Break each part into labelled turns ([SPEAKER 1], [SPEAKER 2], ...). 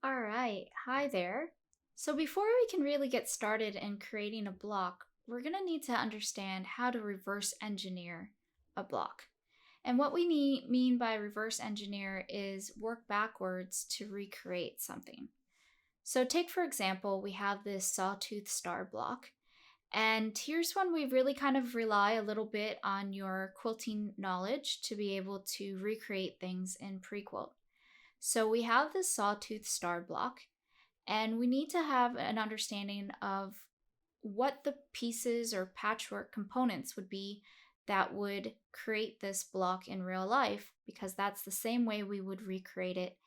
[SPEAKER 1] All right, hi there. So before we can really get started in creating a block, we're going to need to understand how to reverse engineer a block. And what we mean by reverse engineer is work backwards to recreate something. So take for example, we have this sawtooth star block. And here's when we really kind of rely a little bit on your quilting knowledge to be able to recreate things in PreQuilt. So we have this sawtooth star block, and we need to have an understanding of what the pieces or patchwork components would be that would create this block in real life, because that's the same way we would recreate it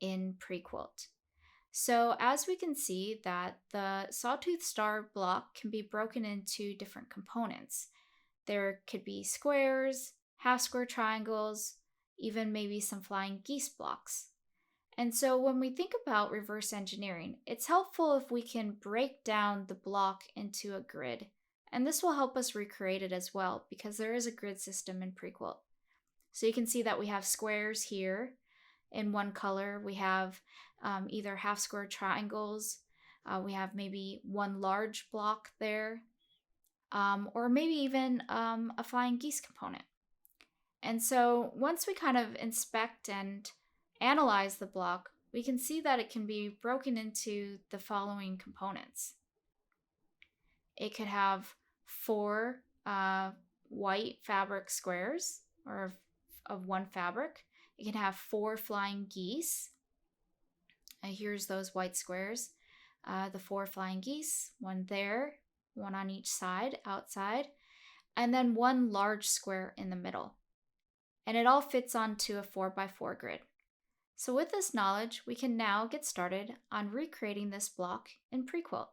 [SPEAKER 1] in PreQuilt. So as we can see that the sawtooth star block can be broken into different components. There could be squares, half square triangles, even maybe some flying geese blocks. And so when we think about reverse engineering, it's helpful if we can break down the block into a grid. And this will help us recreate it as well because there is a grid system in PreQuilt. So you can see that we have squares here in one color. We have either half square triangles. We have maybe one large block there, or maybe even a flying geese component. And so once we kind of inspect and analyze the block, we can see that it can be broken into the following components. It could have four white fabric squares, or of one fabric. It can have four flying geese. Here's those white squares. The four flying geese, one there, one on each side, outside, and then one large square in the middle. And it all fits onto a 4x4 grid. So with this knowledge, we can now get started on recreating this block in PreQuilt.